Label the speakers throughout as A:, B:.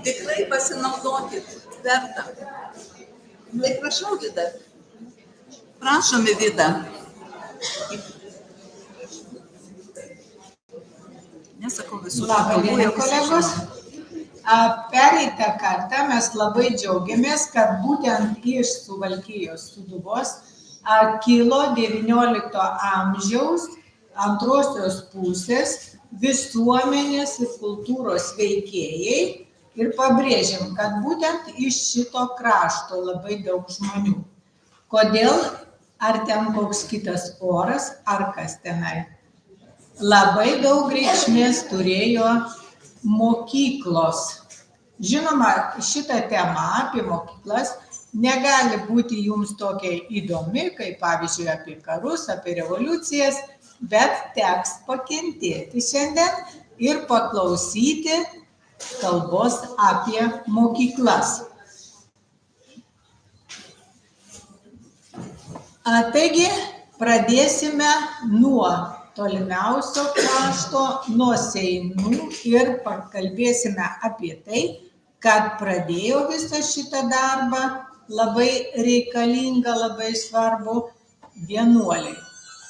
A: Tikrai pasinaudokit, verta. Tai prašau, Vida. Prašome, Vida. Nesakau visų.
B: Labą dieną, kolegos. Pereitą kartą mes labai džiaugiamės, kad būtent iš Suvalkijos Sūduvos kilo XIX amžiaus antrosios pusės visuomenės ir kultūros veikėjai ir pabrėžiam, kad būtent iš šito krašto labai daug žmonių. Kodėl? Ar ten koks kitas oras, ar kas tenai? Labai daug reikšmės turėjo mokyklos. Žinoma, šita tema apie mokyklas negali būti jums tokia įdomi, kaip pavyzdžiui apie karus, apie revoliucijas, bet teks pakentėti šiandien ir paklausyti kalbos apie mokyklas. Taigi, pradėsime nuo tolimiausio krašto, nuo Seinų ir pakalbėsime apie tai, kad pradėjo visą šitą darbą labai reikalingą, labai svarbu vienuoliai.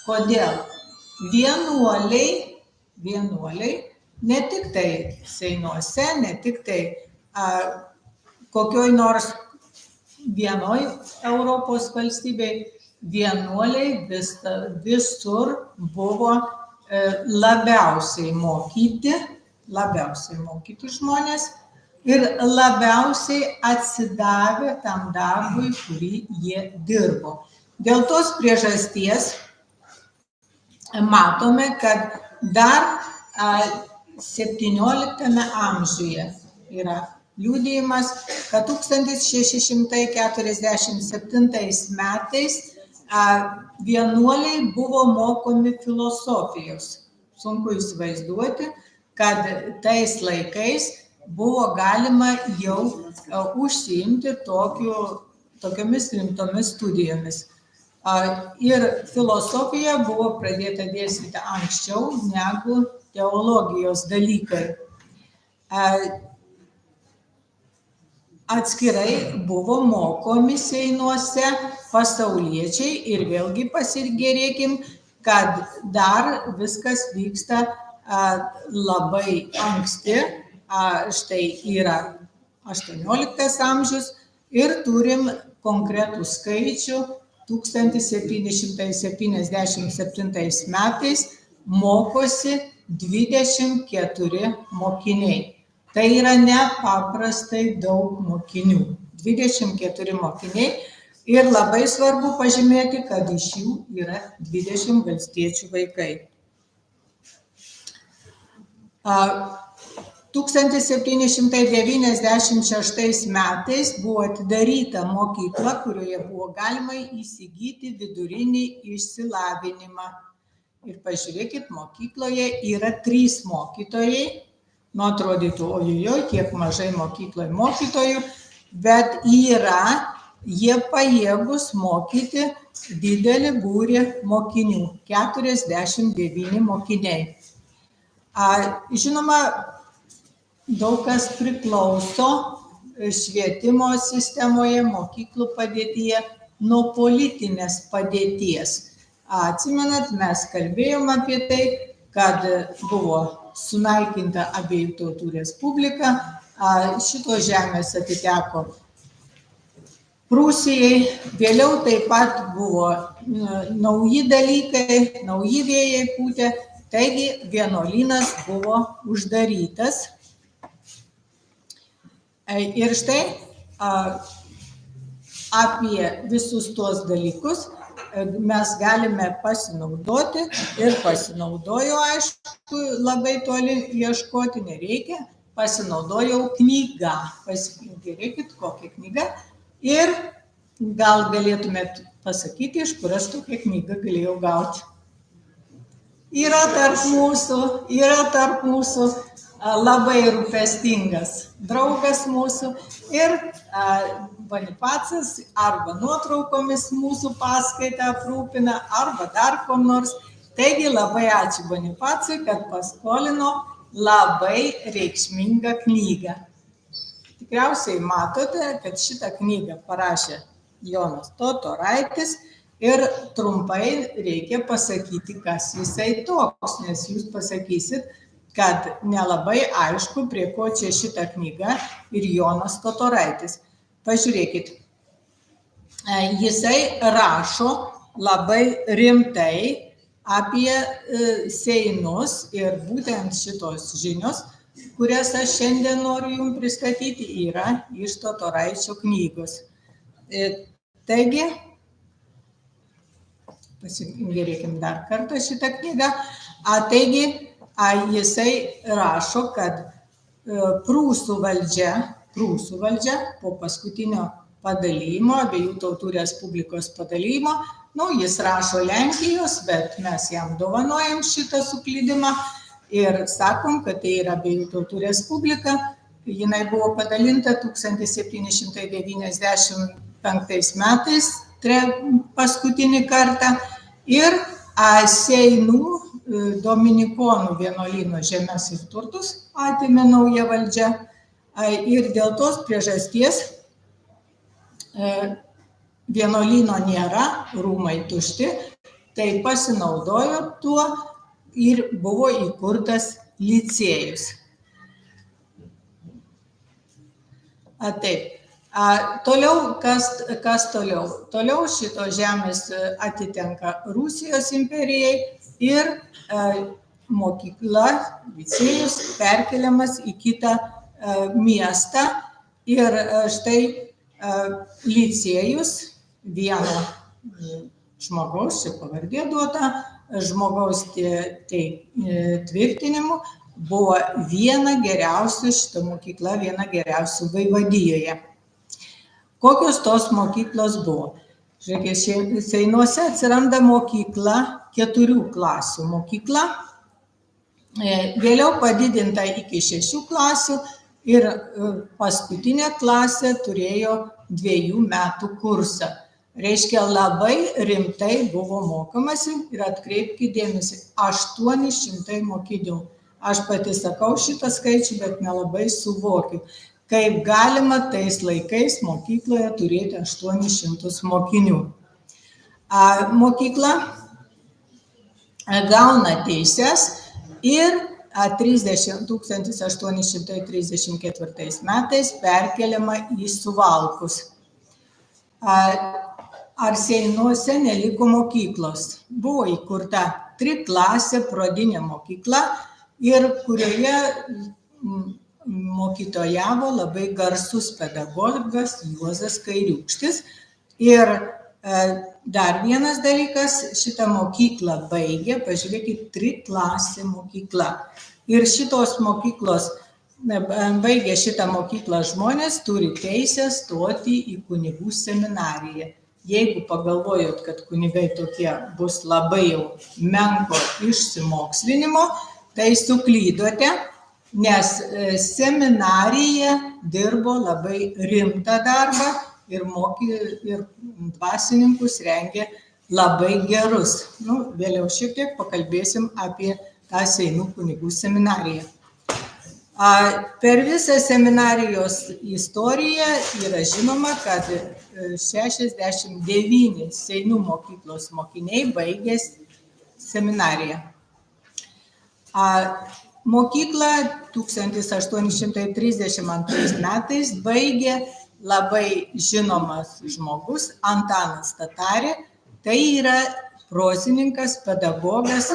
B: Kodėl? Vienuoliai ne tik tai Seinuose, ne tik tai kokioj nors vienoj Europos valstybėj, vienuoliai visur buvo labiausiai mokyti žmonės ir labiausiai atsidavę tam darbui, kurį jie dirbo. Dėl tos priežasties matome, kad dar 17 amžiuje yra liudijimas, kad 1647 metais vienuoliai buvo mokomi filosofijos. Sunku įsivaizduoti, kad tais laikais buvo galima jau užsiimti tokiomis rimtomis studijomis. Ir filosofija buvo pradėta dėstyti anksčiau negu teologijos dalykai. Atskirai buvo mokomi Seinuose pasauliečiai ir vėlgi pasigėrėkim, kad dar viskas vyksta labai anksti, štai yra 18 amžius ir turim konkretų skaičių 1777 metais mokosi 24 mokiniai. Tai yra nepaprastai daug mokinių, 24 mokiniai ir labai svarbu pažymėti, kad iš jų yra 20 valstiečių vaikai. 1796 metais buvo atidaryta mokykla, kurioje buvo galima įsigyti vidurinį išsilavinimą. Ir pažiūrėkit, mokykloje yra 3 mokytojai. Nu, atrodytų, ojojoj, kiek mažai mokykloje mokytojų, bet jie pajėgus mokyti didelį būrį mokinių, 49 mokiniai. Žinoma, daug kas priklauso švietimo sistemoje, mokyklų padėtyje nuo politinės padėties. Atsimenat, mes kalbėjom apie tai, kad buvo sunaikinta Abiejų tautų respublika, šitos žemės atiteko Prūsijai, vėliau taip pat buvo nauji dalykai, nauji vėjai pūtė, taigi vienuolynas buvo uždarytas. Ir štai apie visus tuos dalykus mes galime pasinaudoti ir pasinaudojo, aišku, labai toli ieškoti nereikia, pasinaudojau knygą. Pasižiūrėkit, kokią knygą. Ir gal galėtumėt pasakyti, iš kur aš tokią knygą galėjau gauti. Yra tarp mūsų labai rūpestingas draugas mūsų ir Bonifacas arba nuotraukomis mūsų paskaitą aprūpina, arba dar ko nors. Taigi labai ačiū Bonifacui, kad paskolino labai reikšmingą knygą. Tikriausiai matote, kad šitą knygą parašė Jonas Totoraitis ir trumpai reikia pasakyti, kas jisai toks, nes jūs pasakysit, kad nelabai aišku, prie ko čia šita knyga ir Jonas Totoraitis. Pažiūrėkit, jisai rašo labai rimtai apie seinus ir būtent šitos žinios, kurias aš šiandien noriu jums pristatyti, yra iš Totoraičio knygos. Taigi, pasižiūrėkim dar kartą šitą knygą. Taigi, jisai rašo, kad Prūsų valdžia po paskutinio padalijimo, abiejų tautų respublikos padalijimo, jis rašo Lenkijos, bet mes jam dovanojam šitą suklydimą ir sakom, kad tai yra abiejų tautų respublika. Jinai buvo padalinta 1795 metais, paskutinį kartą, ir Seinų dominikonų vienuolyno žemes ir turtus atėmė nauja valdžia. Ir dėl tos priežasties vienuolyno nėra, rūmai tušti, tai pasinaudojo tuo ir buvo įkurtas licėjus. Taip. Toliau, kas toliau? Toliau šitos žemės atitenka Rusijos imperijai ir mokykla, licėjus perkeliamas į kitą miestą. Ir štai licėjus vieno žmogaus, čia pavardė duota, žmogaus tvirtinimu buvo viena geriausių, šita mokykla viena geriausių Vaivadijoje. Kokios tos mokyklos buvo? Žiūrėkit, Seinuose atsiranda mokykla, 4 klasių mokykla, vėliau padidinta iki 6 klasių ir paskutinė klasė turėjo 2 metų kursą. Reiškia, labai rimtai buvo mokomasi ir atkreipkite dėmesį, 800 mokinių. Aš pati sakau šitą skaičių, bet nelabai suvokiu. Kaip galima tais laikais mokykloje turėti 800 mokinių. Mokykla gauna teises ir 1834 metais perkeliama į Suvalkus. Ar Seinuose neliko mokyklos? Buvo įkurta 3-klasė pradinė mokykla ir kurioje mokytojavo labai garsus pedagogas Juozas Kairiūkštis. Ir dar vienas dalykas, šitą mokyklą baigė, pažiūrėkit, 3-klasė mokykla. Ir šitos mokyklos, baigė šitą mokyklą žmonės, turi teisę stoti į kunigų seminariją. Jeigu pagalvojot, kad kunigai tokie bus labai jau menko išsimokslinimo, tai suklydote, nes seminarija dirbo labai rimtą darbą ir dvasininkus rengė labai gerus. Vėliau šiek tiek pakalbėsim apie tą Seinų kunigų seminariją. Per visą seminarijos istoriją yra žinoma, kad 69 Seinų mokyklos mokiniai baigė seminariją. Mokyklą 1832 metais baigė labai žinomas žmogus Antanas Tatarė. Tai yra prozininkas, pedagogas,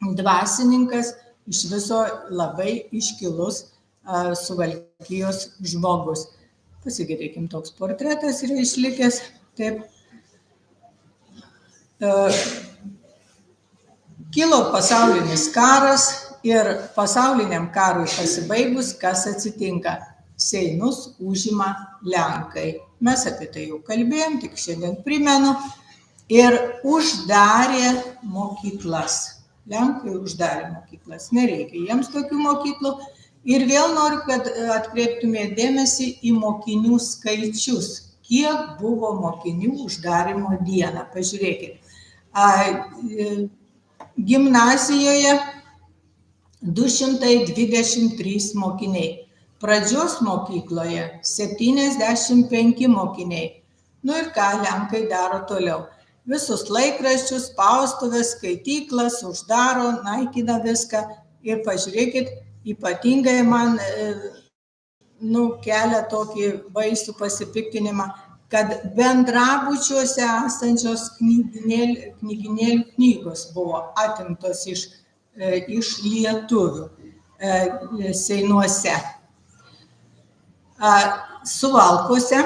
B: dvasininkas, iš viso labai iškilus Suvalkijos žmogus. Pasižiūrėkim, toks portretas yra išlikęs. Taip. Kilo pasaulinis karas ir pasauliniam karui pasibaigus, kas atsitinka? Seinus užima Lenkai. Mes apie tai jau kalbėjom, tik šiandien primenu. Ir uždarė mokyklas. Lenkai uždarė mokyklas. Nereikia jiems tokių mokyklų. Ir vėl noriu, kad atkreiptumėte dėmesį į mokinių skaičius. Kiek buvo mokinių uždarimo dieną? Pažiūrėkit. Gimnazijoje 223 mokiniai. Pradžios mokykloje 75 mokiniai. Nu ir ką Lenkai daro toliau? Visus laikraščius, spaustuvės, skaityklas uždaro, naikina viską. Ir pažiūrėkit, ypatingai man kelia tokį baisų pasipiktinimą, kad bendrabučiuose esančios knyginėlių knygos buvo atimtos iš lietuvių Seinuose. Suvalkuose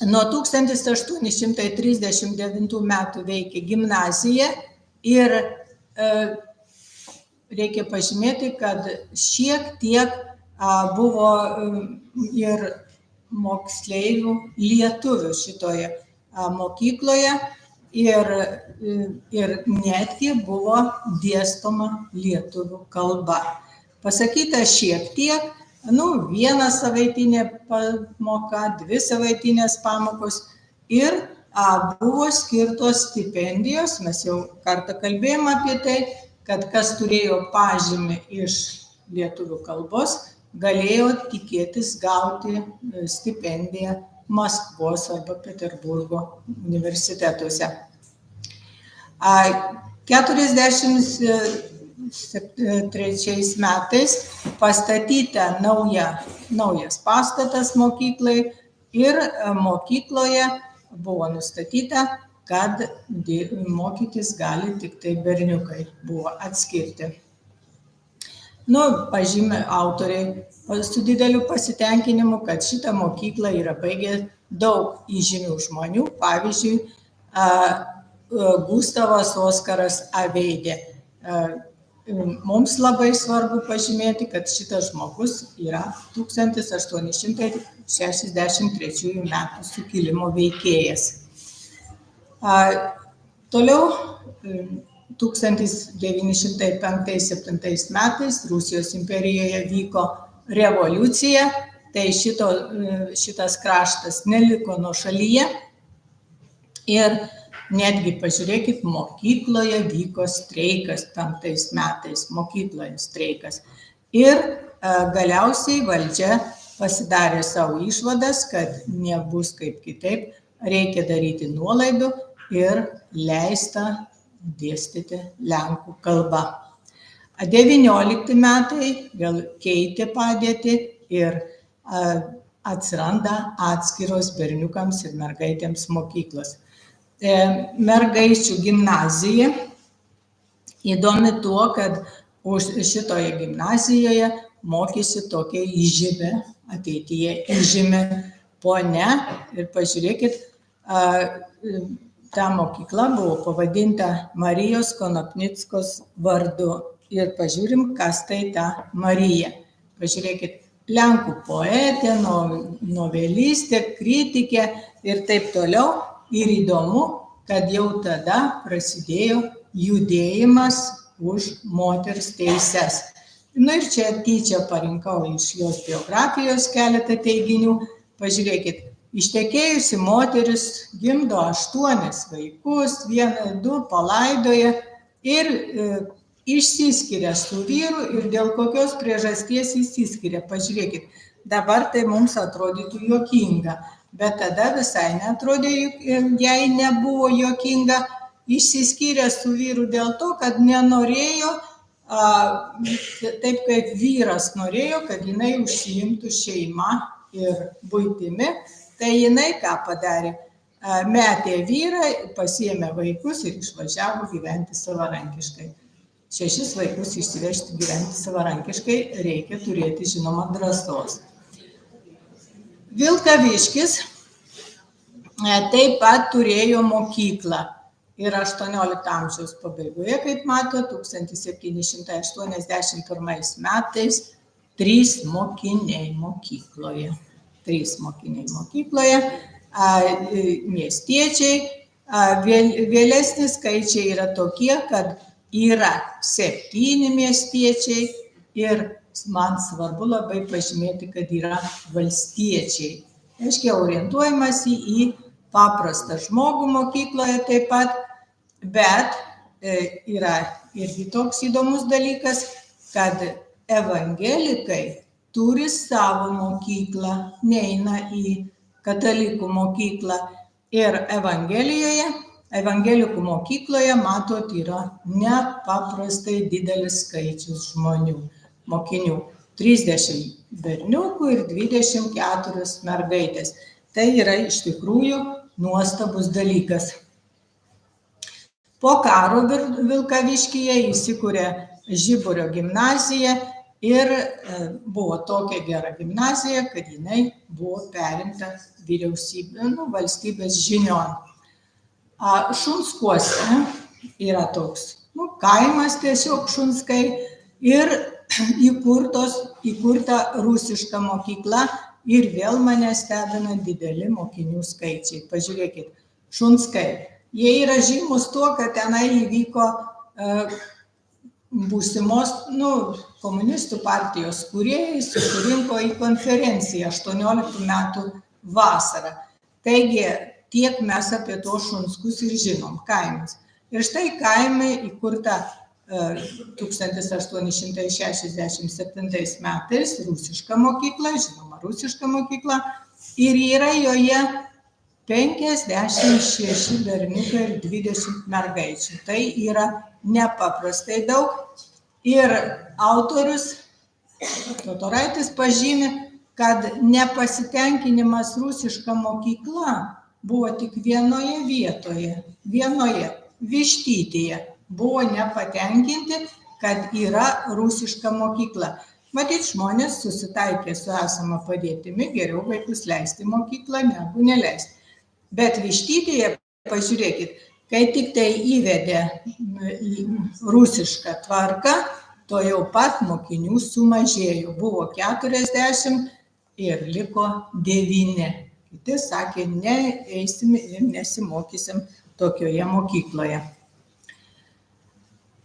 B: nuo 1839 metų veikia gimnazija ir reikia pažymėti, kad šiek tiek buvo ir moksleivių lietuvių šitoje mokykloje ir netgi buvo dėstoma lietuvių kalba. Pasakyta šiek tiek, vieną savaitinę pamoką, 2 savaitinės pamokos ir buvo skirtos stipendijos. Mes jau kartą kalbėjome apie tai, kad kas turėjo pažymį iš lietuvių kalbos, galėjo tikėtis gauti stipendiją Maskvos arba Peterburgo universitetuose. 1943 metais pastatyta naujas pastatas mokyklai ir mokykloje buvo nustatyta, kad mokytis gali tik tai berniukai, buvo atskirti. Pažymė autoriai su dideliu pasitenkinimu, kad šitą mokyklą yra baigę daug įžymių žmonių, pavyzdžiui, Gustavas Oskaras Aveidė. Mums labai svarbu pažymėti, kad šitas žmogus yra 1863 metų sukilimo veikėjas. Toliau 1905-1907 metais Rusijos imperijoje vyko revoliucija, tai šitas kraštas neliko nuošalyje ir netgi pažiūrėkit, mokykloje vyko streikas 5 metais, mokykloje streikas. Ir galiausiai valdžia pasidarė savo išvadas, kad nebus kaip kitaip, reikia daryti nuolaidų ir leista dėstyti lenkų kalbą. 19 metai vėl keitė padėtį ir atsiranda atskiros berniukams ir mergaitėms mokyklos. Mergaičių gimnazija įdomi tuo, kad už šitoje gimnazijoje mokėsi tokia įžymė, ateityje įžymė ponia. Ir pažiūrėkit, ta mokykla buvo pavadinta Marijos Konopnickos vardu. Ir pažiūrim, kas tai ta Marija. Pažiūrėkit, lenkų poetė, novelistė, kritikė ir taip toliau. Ir įdomu, kad jau tada prasidėjo judėjimas už moters teises. Ir čia tyčia parinkau iš jos biografijos keletą teiginių. Pažiūrėkit, ištekėjusi moteris gimdo 8 vaikus, 1-2 palaidoja ir išsiskiria su vyru ir dėl kokios priežasties išsiskiria. Pažiūrėkit, dabar tai mums atrodytų juokinga, bet tada visai neatrodė, jai nebuvo juokinga, išsiskyrė su vyru dėl to, kad nenorėjo, taip kaip vyras norėjo, kad jinai užsiimtų šeima ir buitimi, tai jinai ką padarė? Metė vyrą, pasiėmė vaikus ir išvažiavo gyventi savarankiškai. 6 vaikus išsivežti gyventi savarankiškai reikia turėti, žinoma, drąsos. Vilkaviškis taip pat turėjo mokyklą. ir 18 amžiaus pabaigoje, kaip mato, 1781 metais 3 mokiniai mokykloje. 3 mokiniai mokykloje, miestiečiai. Vėlesni skaičiai yra tokie, kad yra 7 miestiečiai ir man svarbu labai pažymėti, kad yra valstiečiai. Aiškiai orientuojamasi į paprastą žmogų mokykloje taip pat, bet yra irgi toks įdomus dalykas, kad evangelikai turi savo mokyklą, neina į katalikų mokyklą. Ir evangelikų mokykloje, matot, yra nepaprastai didelis skaičius žmonių, mokinių. 30 berniukų ir 24 mergaitės. Tai yra iš tikrųjų nuostabus dalykas. Po karo Vilkaviškyje įsikūrė Žiburio gimnazija ir buvo tokia gera gimnazija, kad jinai buvo perimta valstybės žinion. Šunskuose yra toks kaimas tiesiog Šunskai ir įkurta rusiška mokykla ir vėl mane stebina dideli mokinių skaičiai. Pažiūrėkit, Šunskai. Jie yra žymus tuo, kad tenai įvyko būsimos komunistų partijos kūrėjai susirinko į konferenciją 18 metų vasarą. Taigi tiek mes apie tos Šunskus ir žinom, kaimas. Ir štai kaime įkurta 1867 metais rusiška mokykla, žinoma, rusiška mokykla, ir yra joje 56 berniukai ir 20 mergaičių. Tai yra nepaprastai daug. Ir autorius Totoraitis pažymi, kad nepasitenkinimas rusiška mokykla buvo tik vienoje vietoje, Vištytėje. Buvo nepatenkinti, kad yra rusiška mokykla. Matyt, žmonės susitaikė su esama padėtimi, geriau vaikus leisti mokyklą negu neleisti. Bet Vištytėje, pažiūrėkit, kai tik tai įvedė rusišką tvarką, to jau pat mokinių sumažėjo. Buvo 40 ir liko 9. Kiti sakė, neeisim ir nesimokysim tokioje mokykloje.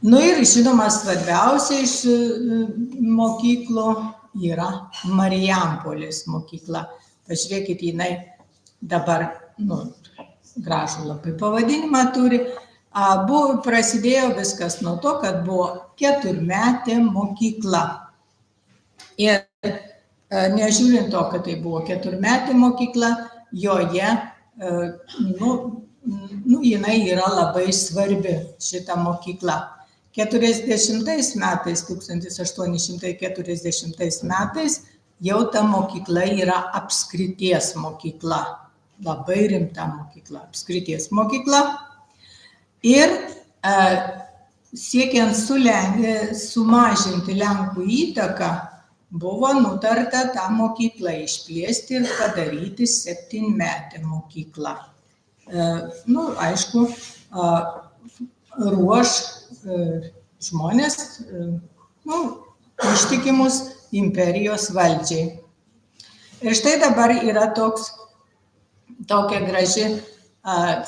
B: Ir žinoma, svarbiausia iš mokyklų yra Marijampolės mokykla. Pažiūrėkit, jinai dabar, gražų labai pavadinimą turi. Prasidėjo viskas nuo to, kad buvo 4-metė mokykla. Ir nežiūrint to, kad tai buvo 4-metė mokykla, joje, jinai yra labai svarbi šita mokykla. 1840 metais jau ta mokykla yra apskrities mokykla. Labai rimta mokykla, apskrities mokykla. Ir siekiant sumažinti Lenkų įtaką, buvo nutarta tą mokyklą išplėsti ir padaryti 7-metę mokyklą. Aišku, ruoš žmonės, ištikimus imperijos valdžiai. Ir štai dabar yra tokia graži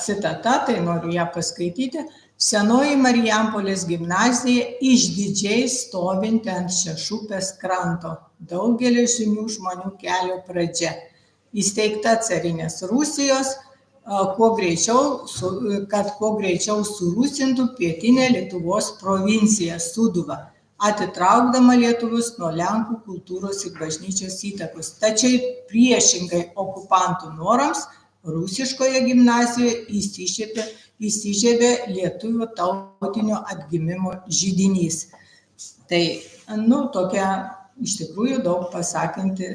B: citata, tai noriu ją paskaityti. Senoji Marijampolės gimnazija išdidžiai stovinti ant Šešupės kranto, daugelio žymių žmonių kelio pradžia. Įsteigta carinės Rusijos, kad kuo greičiau surūsintų pietinę Lietuvos provinciją Sūduvą, atitraukdama lietuvius nuo Lenkų kultūros ir bažnyčios įtakos. Tačiau priešingai okupantų norams, rusiškoje gimnazijoje įsižiebė lietuvių tautinio atgimimo židinys. Tai, tokia iš tikrųjų daug pasakanti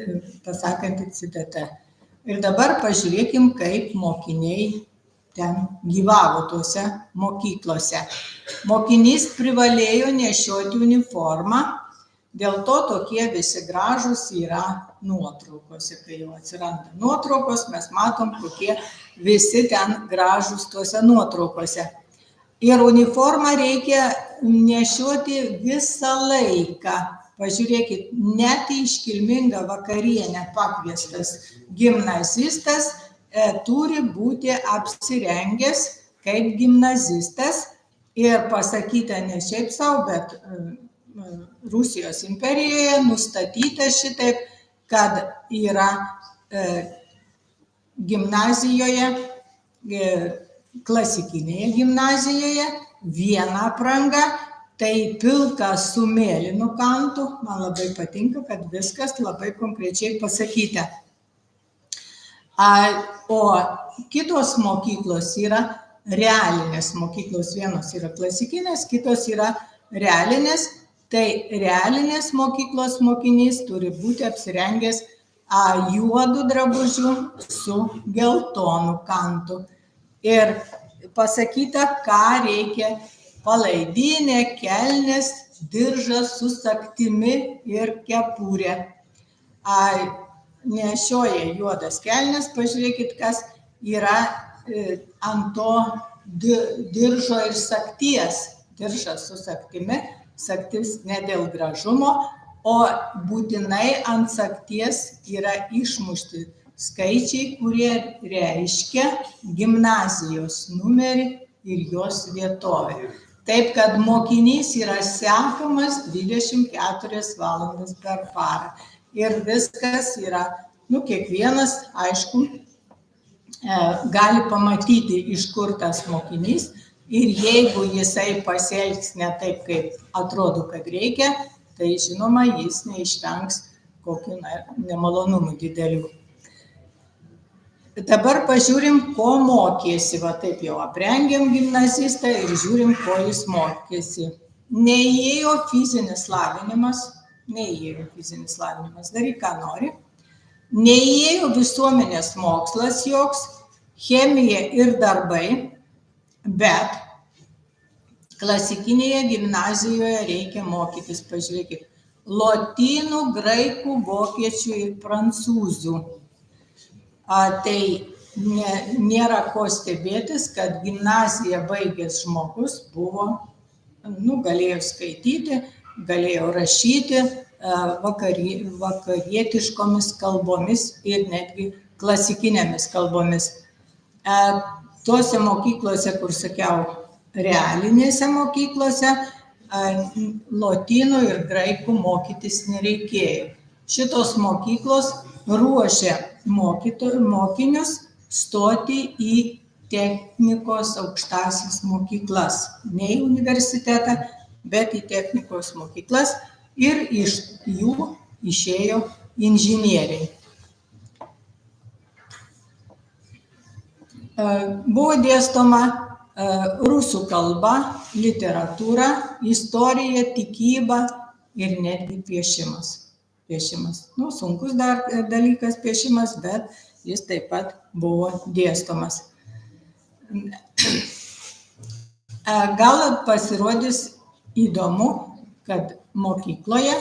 B: citata. Ir dabar pažiūrėkim, kaip mokiniai ten gyvavo tose mokyklose. Mokinys privalėjo nešioti uniformą, dėl to tokie visi gražūs yra nuotraukose. Kai jau atsiranda nuotraukos, mes matom, kokie visi ten gražūs tose nuotraukose. Ir uniformą reikia nešioti visą laiką. Pažiūrėkit, net į iškilmingą vakarienę pakviestas gimnazistas turi būti apsirengęs kaip gimnazistas ir pasakyta ne šiaip savo, bet Rusijos imperijoje nustatyta šitaip, kad yra gimnazijoje, klasikinėje gimnazijoje viena apranga, tai pilka su mėlynu kantu. Man labai patinka, kad viskas labai konkrečiai pasakyta. O kitos mokyklos yra realinės mokyklos, vienos yra klasikinės, kitos yra realinės. Tai realinės mokyklos mokinys turi būti apsirengęs juodų drabužių su geltonu kantu. Ir pasakyta, ką reikia: palaidinė, kelnės, diržas su sagtimi ir kepurė. Nešioja juodas kelnes, pažiūrėkit, kas yra ant to diržo ir sagties. Diržas su sagtimi, sagtis ne dėl gražumo, o būtinai ant sagties yra išmušti skaičiai, kurie reiškia gimnazijos numerį ir jos vietovę. Taip, kad mokinys yra sekamas 24 valandas per parą. Ir viskas yra, kiekvienas, aišku, gali pamatyti, iš kur tas mokinys. Ir jeigu jisai pasielgs ne taip, kaip atrodo, kad reikia, tai žinoma, jis neišvengs kokių nemalonumų didelių. Dabar pažiūrim, ko mokėsi. Va taip jau aprengiam gimnazistą ir žiūrim, ko jis mokėsi. Neįėjo fizinis lavinimas, daryk, ką nori. Neįėjo visuomenės mokslas joks, chemija ir darbai, bet klasikinėje gimnazijoje reikia mokytis, pažiūrėkit, lotynų, graikų, vokiečių ir prancūzų. Tai nėra ko stebėtis, kad gimnaziją baigęs žmogus buvo, galėjo skaityti, galėjo rašyti vakarietiškomis kalbomis ir netgi klasikinėmis kalbomis. Tuose mokyklose, kur sakiau, realinėse mokyklose, lotynų ir graikų mokytis nereikėjo. Šitos mokyklos ruošia mokinius stoti į technikos aukštąsias mokyklas. Ne į universitetą, bet į technikos mokyklas, ir iš jų išėjo inžinieriai. Buvo dėstoma rusų kalba, literatūra, istorija, tikyba ir netgi piešimas. Sunkus dar dalykas piešimas, bet jis taip pat buvo dėstomas. Gal pasirodys įdomu, kad mokykloje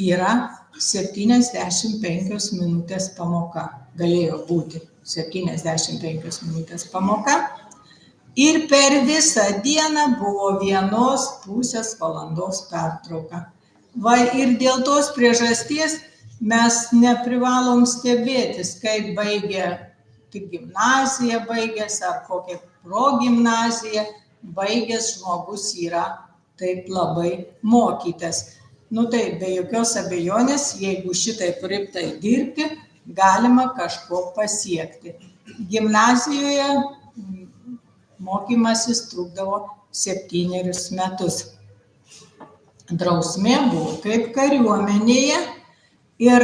B: yra 75 minutės pamoka. Galėjo būti 75 minutės pamoka. Ir per visą dieną buvo 1,5 valandos pertrauka. Ir dėl tos priežasties mes neprivalom stebėtis, kaip baigė tik gimnaziją baigęs ar kokią progimnaziją baigęs žmogus yra taip labai mokytas. Tai be jokios abejonės, jeigu šitaip rimtai dirbti, galima kažko pasiekti. Gimnazijoje mokymasis trukdavo 7 metus. Drausmė buvo kaip kariuomenėje ir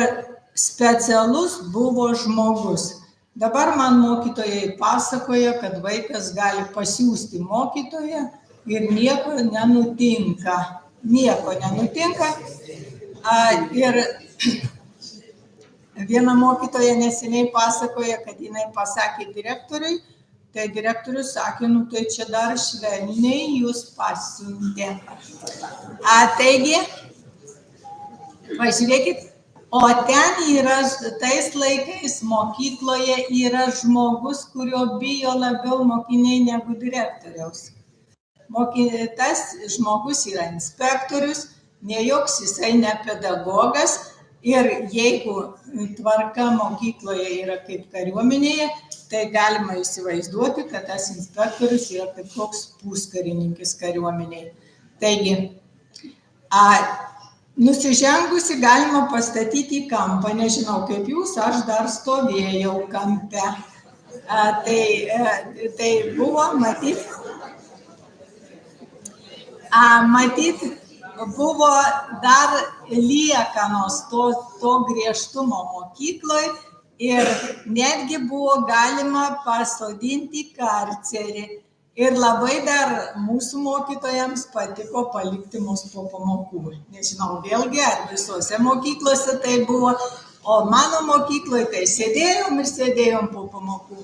B: specialus buvo žmogus. Dabar man mokytojai pasakoja, kad vaikas gali pasiųsti mokytoją ir nieko nenutinka. Ir viena mokytoja neseniai pasakoja, kad jinai pasakė direktoriui, tai direktorius sakė, tai čia dar švelniai jūs pasiuntė. Taigi, pažiūrėkit, o ten yra, tais laikais mokykloje yra žmogus, kurio bijo labiau mokiniai negu direktoriaus. tas žmogus yra inspektorius, ne joks jisai ne pedagogas ir jeigu tvarka mokykloje yra kaip kariuomenėje, tai galima įsivaizduoti, kad tas inspektorius yra kaip koks puskarininkis kariuomenėje. Taigi, nusižengusi galima pastatyti į kampą, nežinau kaip jūs, aš dar stovėjau kampe. Tai buvo, matyt, buvo dar liekanos to griežtumo mokykloje ir netgi buvo galima pasodinti karcerį. Ir labai dar mūsų mokytojams patiko palikti mus po pamokų. Nežinau, vėlgi, ar visose mokyklose tai buvo, o mano mokykloje tai sėdėjom po pamokų.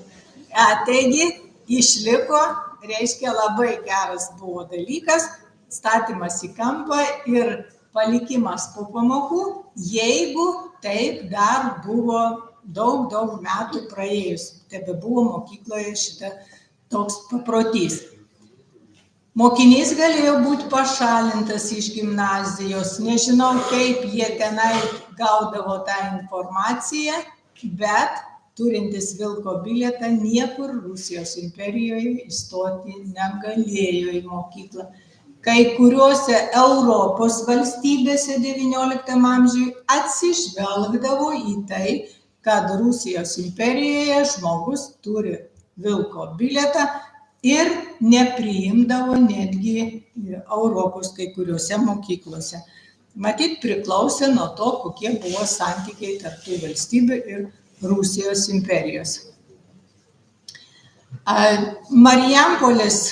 B: Taigi, išliko, reiškia, labai geras buvo dalykas, statymas į kampą ir palikimas po pamokų, jeigu taip dar buvo daug metų praėjus. Tebe buvo mokykloje šitą toks paprotys. Mokinys galėjo būti pašalintas iš gimnazijos, nežinau, kaip jie tenai gaudavo tą informaciją, bet turintis vilko bilietą niekur Rusijos imperijoje įstoti negalėjo į mokyklą. Kai kuriuose Europos valstybėse XIX amžiuje atsižvelgdavo į tai, kad Rusijos imperijoje žmogus turi vilko bilietą ir nepriimdavo netgi Europos kai kuriuose mokyklose. Matyt, priklausė nuo to, kokie buvo santykiai tarp tų valstybių ir Rusijos imperijos. Marijampolės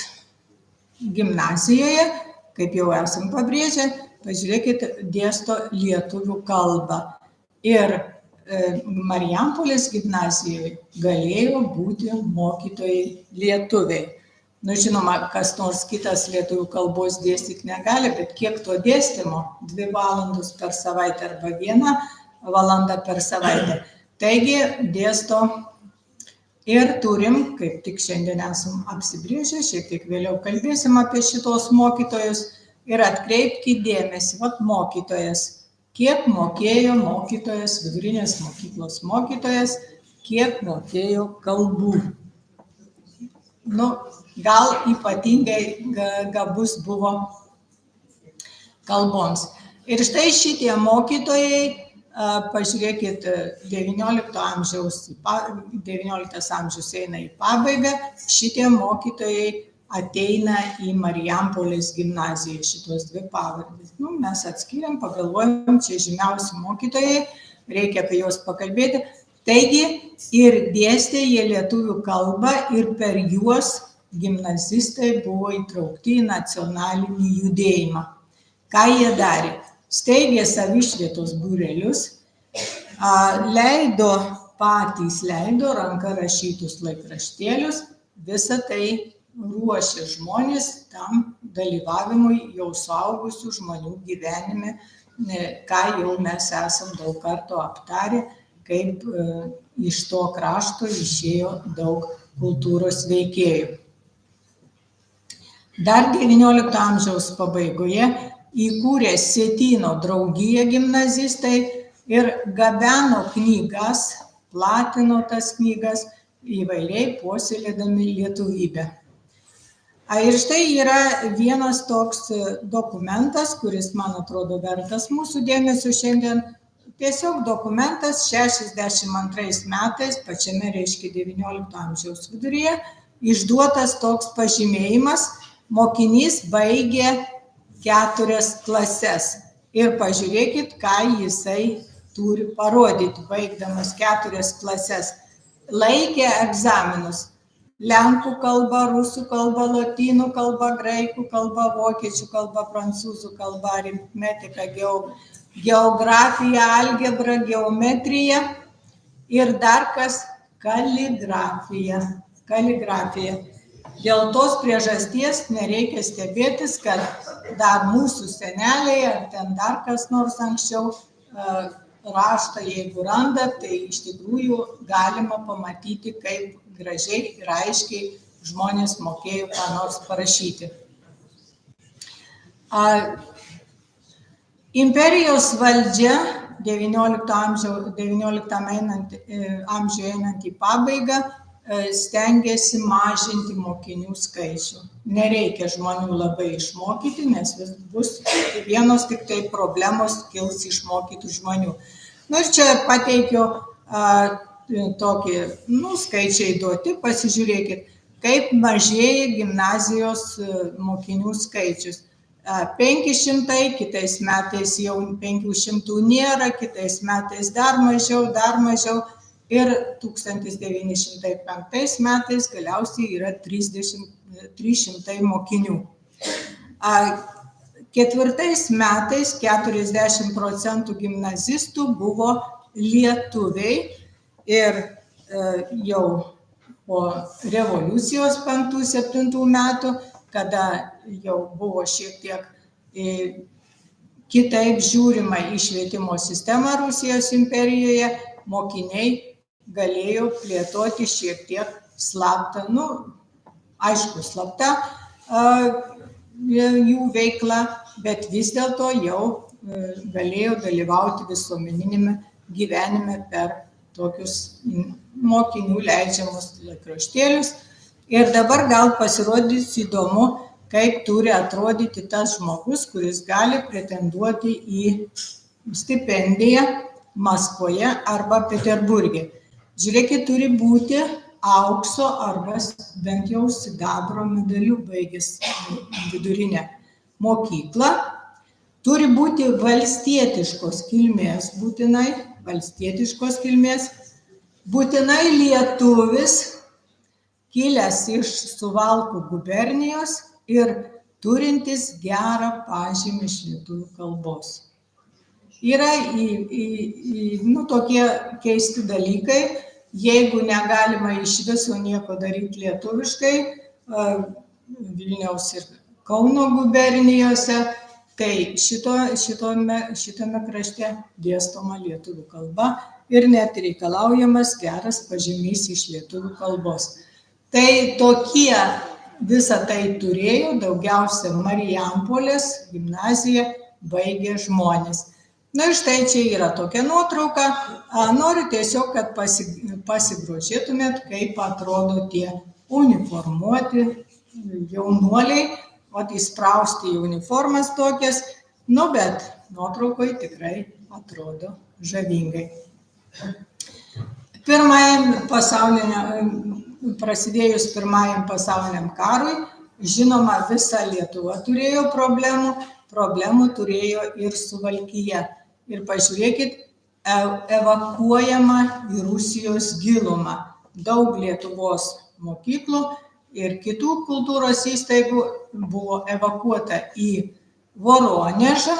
B: gimnazijoje, kaip jau esam pabrėžę, pažiūrėkit, dėsto lietuvių kalbą. Ir Marijampolės gimnazijoje galėjo būti mokytojai lietuviai. Žinoma, kas nors kitas lietuvių kalbos dėstyti negali, bet kiek to dėstymo? 2 valandos per savaitę arba 1 valanda per savaitę. Taigi dėsto ir turim, kaip tik šiandien esam apsibrėžę, šiek tiek vėliau kalbėsim apie šitos mokytojus ir atkreipkite dėmesį, mokytojas. Kiek mokėjo mokytojas, vidurinės mokyklos mokytojas, kiek mokėjo kalbų. Gal ypatingai gabus buvo kalboms. Ir štai šitie mokytojai, pažiūrėkit, 19 amžiaus eina į pabaigą, šitie mokytojai ateina į Marijampolės gimnaziją, šitos 2 pavardės. Mes atskiriam, pagalvojom, čia žymiausi mokytojai, reikia apie juos pakalbėti. Taigi ir dėstė jie lietuvių kalbą ir per juos gimnazistai buvo įtraukti į nacionalinį judėjimą. Ką jie darė? Steigė savišvietos būrelius, patys leido ranka rašytus laikraštėlius, visą tai ruošė žmonės tam dalyvavimui jau suaugusių žmonių gyvenime, ką jau mes esam daug kartų aptarę, kaip iš to krašto išėjo daug kultūros veikėjų. Dar XIX amžiaus pabaigoje įkūrė Sietyno draugiją gimnazistai ir gabeno knygas, platino tas knygas, įvairiai puoselėdami lietuvybę. Ir štai yra vienas toks dokumentas, kuris, man atrodo, vertas mūsų dėmesio šiandien. Tiesiog dokumentas 62 metais, pačiame reiškia XIX amžiaus viduryje, išduotas toks pažymėjimas, mokinys baigė 4 klases. Ir pažiūrėkit, ką jisai turi parodyti, baigdamas 4 klases. Laikė egzaminus. Lenkų kalba, rusų kalba, lotynų kalba, graikų kalba, vokiečių kalba, prancūzų kalba, aritmetika, geografija, algebra, geometrija ir dar kas kaligrafija. Dėl tos priežasties nereikia stebėtis, kad dar mūsų seneliai ar ten dar kas nors anksčiau raštą, jeigu randa, tai iš tikrųjų galima pamatyti, kaip gražiai ir aiškiai žmonės mokėjo ką nors parašyti. Imperijos valdžia 19 amžiuje einant į pabaigą stengiasi mažinti mokinių skaičių. Nereikia žmonių labai išmokyti, nes bus vienos tik tai problemos kils išmokytų žmonių. Ir čia pateikiu tokį, skaičiai duoti, pasižiūrėkit, kaip mažėja gimnazijos mokinių skaičius. 500, kitais metais jau 500 nėra, kitais metais dar mažiau ir 1905 metais galiausiai yra 300 mokinių. 4 metais 40% gimnazistų buvo lietuviai ir jau po revoliucijos 5-7 metų, kada jau buvo šiek tiek kitaip žiūrima į švietimo sistemą Rusijos imperijoje, mokiniai galėjo plėtoti šiek tiek slaptą, aišku, slapta jų veikla, bet vis dėlto jau galėjo dalyvauti visuomeninėme gyvenime per tokius mokinių leidžiamus laikraštėlius. Ir dabar gal pasirodys įdomu, kaip turi atrodyti tas žmogus, kuris gali pretenduoti į stipendiją Maskvoje arba Peterburge. Žiūrėkit, turi būti aukso arba bent jau sidabro medaliu baigęs vidurinę mokyklą. Turi būti valstietiškos kilmės, būtinai lietuvis, kilęs iš Suvalkų gubernijos ir turintis gerą pažymį iš lietuvių kalbos. Yra tokie keisti dalykai, jeigu negalima iš viso nieko daryti lietuviškai, Vilniaus ir Kauno gubernijose, tai šitame krašte dėstoma lietuvių kalba ir net reikalaujamas geras pažymys iš lietuvių kalbos. Tai tokie visą tai turėjo, daugiausia Marijampolės gimnaziją baigė žmonės. Ir štai čia yra tokia nuotrauka. Noriu tiesiog, kad pasigrožėtumėt, kaip atrodo tie uniformuoti jaunuoliai, įsprausti į uniformas tokias, bet nuotraukoje tikrai atrodo žavingai. Prasidėjus Pirmajam pasauliniam karui, žinoma, visa Lietuva turėjo problemų turėjo ir Suvalkija. Ir pažiūrėkit, evakuojama į Rusijos gilumą. Daug Lietuvos mokyklų ir kitų kultūros įstaigų buvo evakuota į Voronežą,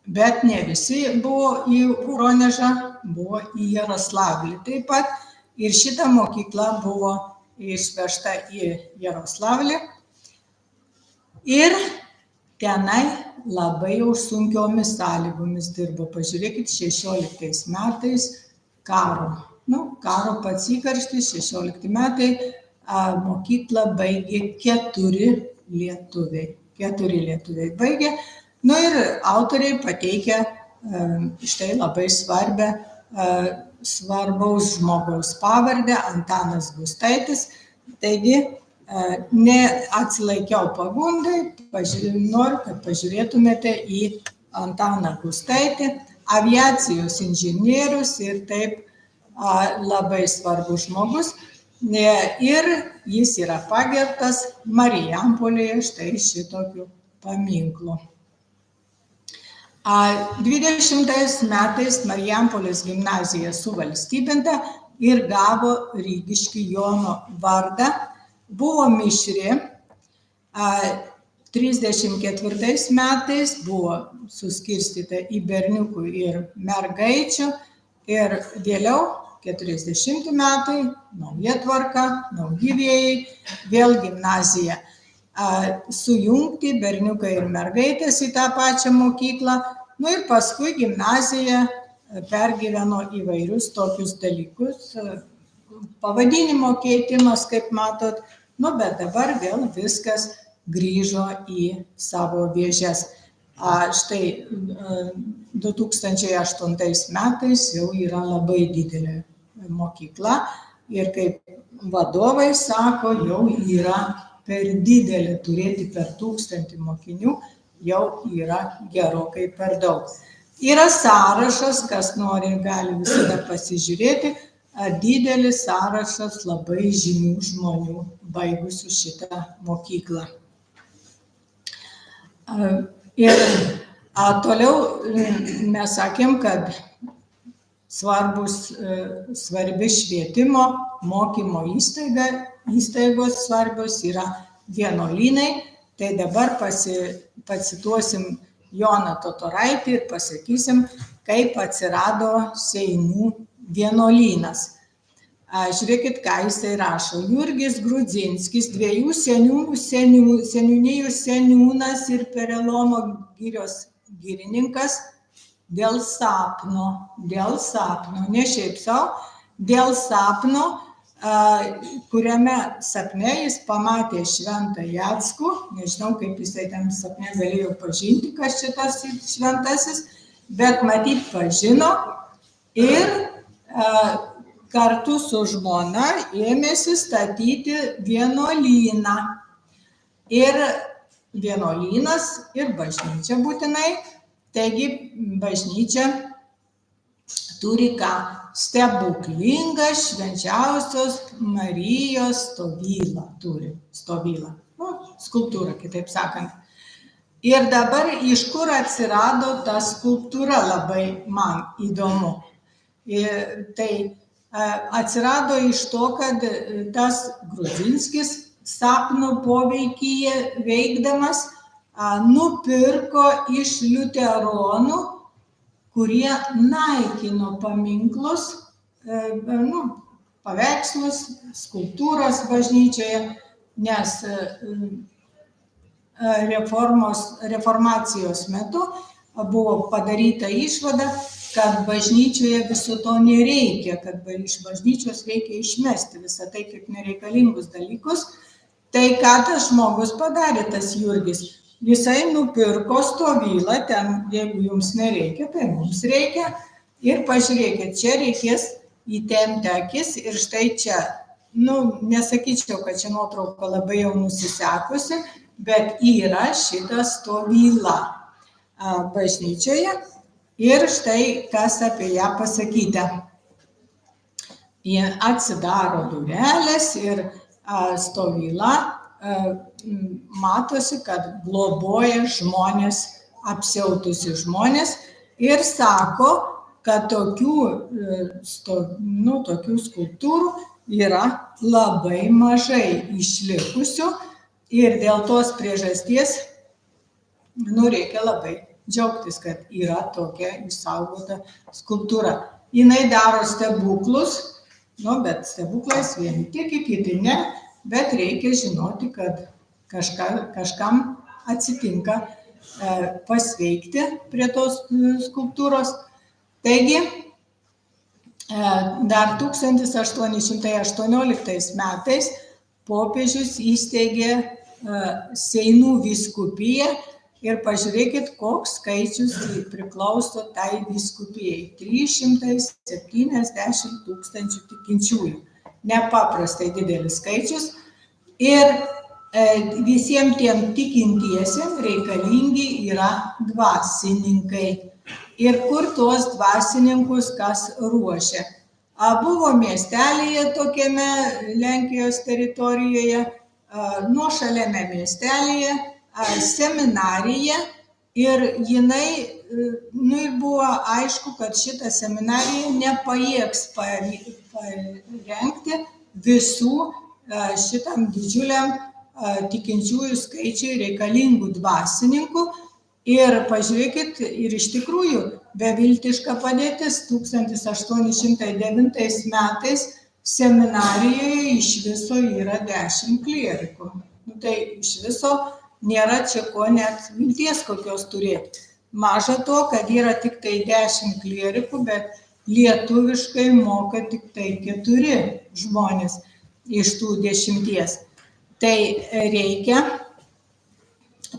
B: bet ne visi buvo į Voronežą, buvo į Jaroslavlį taip pat. Ir šita mokykla buvo išvežta į Jaroslavlį. Ir tenai labai jau sunkiomis sąlygomis dirbo. Pažiūrėkit, 16 metais karo. Karo pats įkarštis, 16 metai mokyklą baigė 4 lietuviai baigė. Ir autoriai pateikia štai labai svarbaus žmogaus pavardę, Antanas Gustaitis. Taigi, neatsilaikiau pagundai, noriu, kad pažiūrėtumėte į Antaną Gustaitį, aviacijos inžinierius ir taip labai svarbus žmogus. Ir jis yra pagerbtas Marijampolėje štai šitokiu paminklu. 20 metais Marijampolės gimnazija suvalstybinta ir gavo Rygiškių Jono vardą. Buvo mišri. 34 metais buvo suskirstyta į berniukų ir mergaičių ir vėliau 40 metai, nauja tvarka, nauji vėjai, vėl gimnazija. Sujungti berniukai ir mergaitės į tą pačią mokyklą. Ir paskui gimnazija pergyveno įvairius tokius dalykus, pavadinimo keitimas, kaip matot, bet dabar vėl viskas grįžo į savo vėžes. Štai 2008 metais jau yra labai didelė mokykla ir kaip vadovai sako, jau yra per didelė turėti per 1000 mokinių, jau yra gerokai per daug. Yra sąrašas, kas nori, gali visada pasižiūrėti, didelis sąrašas labai žymių žmonių baigusių šitą mokyklą. Ir toliau mes sakėm, kad svarbi švietimo, mokymo įstaigos svarbios yra vienuolynai. Tai dabar pacituosim Joną Totoraitį ir pasakysim, kaip atsirado Seinų vienuolynas. Žiūrėkit, ką jisai rašo. Jurgis Grudzinskis, 2 seniūnijų seniūnas ir Perelono girios girininkas, dėl sapno, ne šiaip savo, dėl sapno, kuriame sapne jis pamatė šventą Jackų, nežinau, kaip jisai ten sapne galėjo pažinti, kas šitas šventasis, bet matyt pažino ir kartu su žmona ėmėsi statyti vienuolyną. Ir vienuolynas ir bažnyčia būtinai, taigi bažnyčia turi ką? Stebuklingą švenčiausios Marijos stovylą turi. Stovylą. Skulptūrą, kitaip sakant. Ir dabar iš kur atsirado ta skulptūra, labai man įdomu. Tai atsirado iš to, kad tas Grudzinskis sapno poveikyje veikdamas nupirko iš liuteronų, kurie naikino paminklus, paveikslus, skulptūras bažnyčioje, nes reformacijos metu buvo padaryta išvada, kad bažnyčioje viso to nereikia, kad iš bažnyčios reikia išmesti visą tai kaip nereikalingus dalykus. Tai ką tas žmogus padarė, tas Jurgis? Jisai nupirko stovylą, ten, jeigu jums nereikia, tai mums reikia. Ir pažiūrėkit, čia reikės įtempti akis ir štai čia, nesakyčiau, kad čia nuotrauka labai jau nusisekusi, bet yra šita stovyla bažnyčioje. Ir štai, kas apie ją pasakyta. Jie atsidaro durelės ir stovyla matosi, kad globoja žmonės, apsiautusi žmonės ir sako, kad tokių skulptūrų yra labai mažai išlikusių ir dėl tos priežasties reikia labai džiaugtis, kad yra tokia išsaugota skulptūra. Jinai daro stebuklus, bet stebuklais vieni tiki, kiti ne, bet reikia žinoti, kad kažkam atsitinka pasveikti prie tos skulptūros. Taigi, dar 1818 metais popiežius įsteigė Seinų vyskupiją ir pažiūrėkit, koks skaičius priklauso tai vyskupijai. 370 tūkstančių tikinčiųjų. Nepaprastai didelis skaičius. Ir visiems tiem tikintiesiems reikalingi yra dvasininkai. Ir kur tuos dvasininkus kas ruošia? Buvo miestelėje tokiame Lenkijos teritorijoje, nuošaliame miestelėje, seminarija ir jinai, ir buvo aišku, kad šita seminarija nepajėgs parengti visų šitam didžiuliam tikinčiųjų skaičiui reikalingų dvasininkų. Ir pažiūrėkit, ir iš tikrųjų beviltiška padėtis. 1809 metais seminarijoje iš viso yra 10 klierikų. Tai iš viso nėra čia ko net vilties kokios turėti. Maža to, kad yra tik tai 10 klierikų, bet lietuviškai moka tik tai 4 žmonės iš tų 10. Tai reikia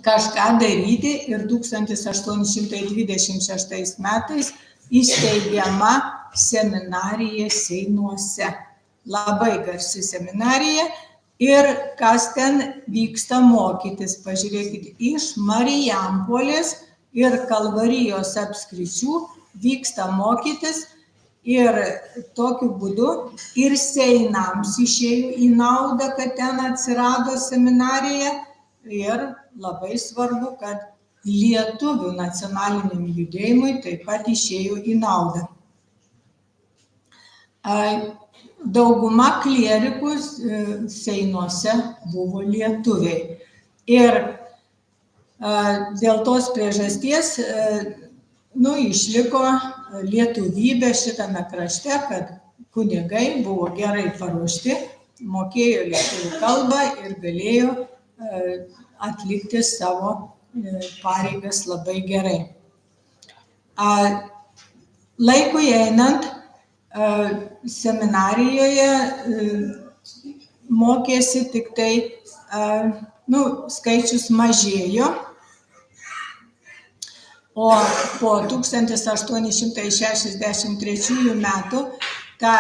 B: kažką daryti ir 1826 metais įsteigiama seminarija Seinuose. Labai garsi seminarija ir kas ten vyksta mokytis. Pažiūrėkit, iš Marijampolės ir Kalvarijos apskričių vyksta mokytis ir tokiu būdu ir Seinams išėjo į naudą, kad ten atsirado seminarija ir labai svarbu, kad lietuvių nacionaliniam judėjimui taip pat išėjo į naudą. Dauguma klierikų Seinuose buvo lietuviai. Ir dėl tos priežasties išliko lietuvybė šitame krašte, kad kunigai buvo gerai paruošti, mokėjo lietuvių kalbą ir galėjo atlikti savo pareigas labai gerai. Laikui einant, seminarijoje mokėsi tik tai, skaičius mažėjo, o po 1863 metų ta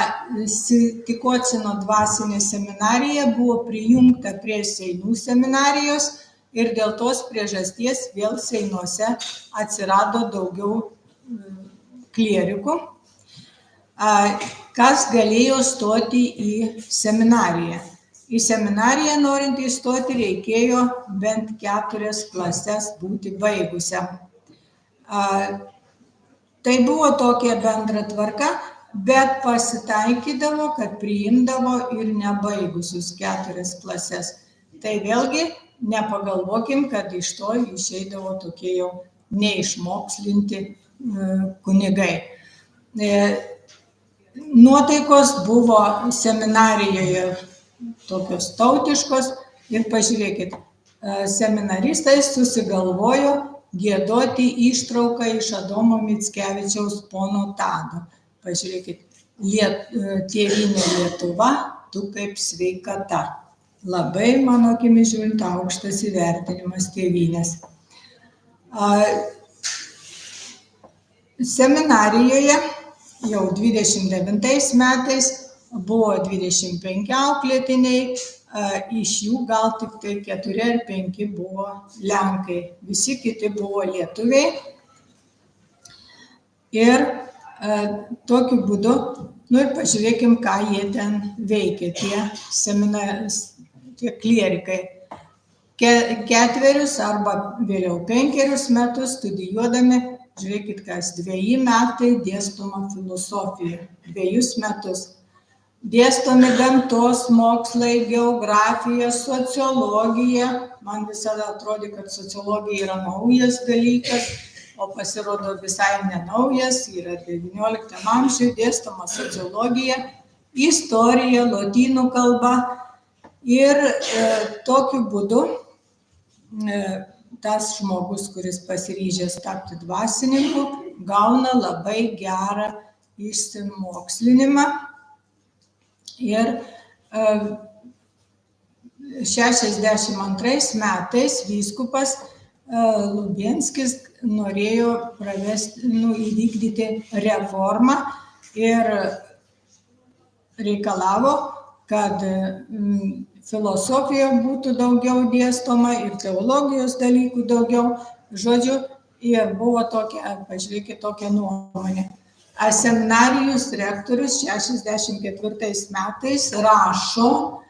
B: Tikocino dvasinė seminarija buvo prijungta prie Seinų seminarijos ir dėl tos priežasties vėl Seinuose atsirado daugiau klierikų, kas galėjo stoti į seminariją. Į seminariją norint įstoti reikėjo bent 4 klases būti baigusiam. Tai buvo tokia bendra tvarka, bet pasitaikydavo, kad priimdavo ir nebaigusius 4 klases. Tai vėlgi nepagalvokim, kad iš to išeidavo tokie jau neišmokslinti kunigai. Nuotaikos buvo seminarijoje tokios tautiškos ir pažiūrėkit, seminaristai susigalvojo giedoti ištrauką iš Adomo Mickevičiaus Pono Tado. Pažiūrėkit, tėvynė Lietuva, tu kaip sveikata. Labai, mano akimis žiūrint, aukštas įvertinimas tėvynės. Seminarijoje jau 29 metais buvo 25 auklėtiniai, iš jų gal tik tai 4 ar 5 buvo lenkai, visi kiti buvo lietuviai. Ir tokiu būdu, ir pažiūrėkim, ką jie ten veikia, tie klierikai. 4 arba vėliau 5 metus studijuodami, žiūrėkit, kas 2 metai dėstoma filosofija, 2 metus. Dėstomi gamtos mokslai, geografija, sociologija. Man visada atrodė, kad sociologija yra naujas dalykas, o pasirodo visai nenaujas, yra 19 amžiuje dėstoma sociologija, istorija, lotynų kalba. Ir tokiu būdu tas žmogus, kuris pasiryžęs tapti dvasininku, gauna labai gerą išsimokslinimą. Ir 62 metais vyskupas Lubienskis norėjo įvykdyti reformą ir reikalavo, kad filosofija būtų daugiau dėstoma ir teologijos dalykų daugiau. Žodžiu, ir buvo tokia, pažiūrėkit, tokia nuomonė. Seminarijos rektorius 64 metais rašo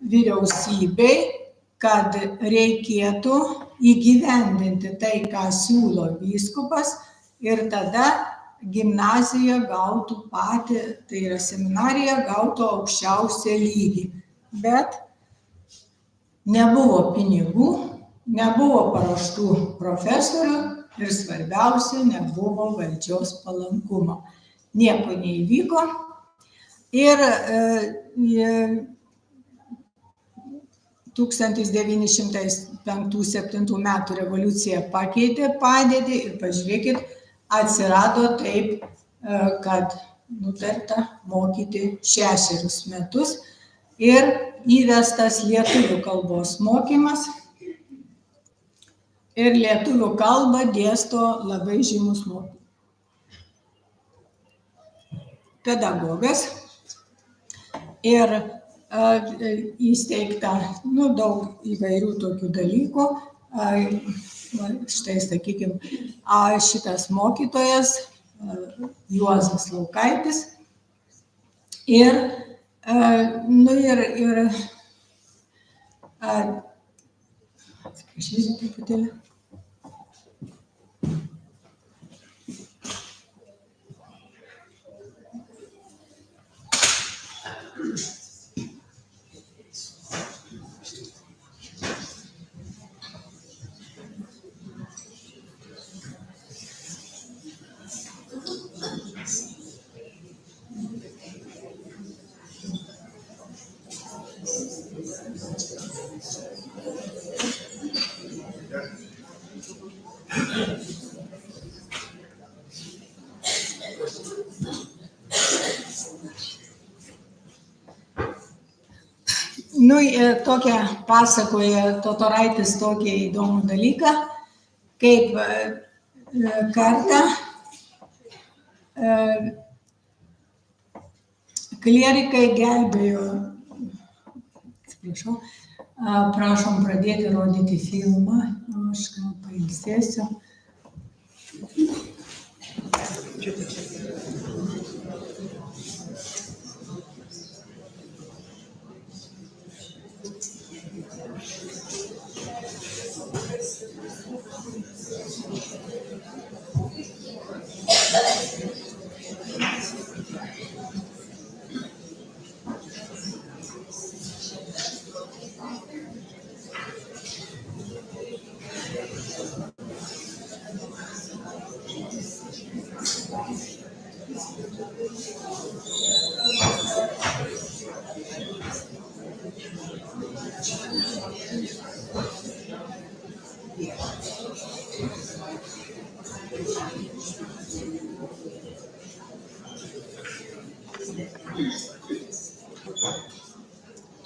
B: vyriausybei, kad reikėtų įgyvendinti tai, ką siūlo vyskupas, ir tada gimnazija gautų patį, tai yra seminarija, gautų aukščiausią lygį. Bet nebuvo pinigų, nebuvo paruoštų profesorių ir svarbiausia, nebuvo valdžios palankumo. Nieko neįvyko ir 1905-1907 metų revoliucija pakeitė padėtį ir pažiūrėkit, atsirado taip, kad nutarta mokyti 6 metus ir įvestas lietuvių kalbos mokymas ir lietuvių kalbą dėsto labai žymus mokytojas. Pedagogas ir įsteigta daug įvairių tokių dalykų. Štai, sakykime, šitas mokytojas Juozas Laukaitis ir atsiprašysiu truputėlį. Tokią pasakoja Totoraitis tokį įdomų dalyką, kaip kartą klierikai gelbėjo, atsiprašau, prašom pradėti rodyti filmą, aš gal pailsėsiu.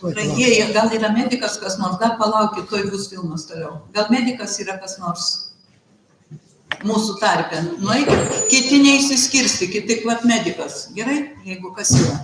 A: Brangieji, gal yra medikas kas nors, dar palaukit, tuoj bus filmas toliau. Gal medikas yra kas nors mūsų tarpe? Nueikit, kiti neįsiskirstykit, tik vat medikas. Gerai, jeigu kas yra.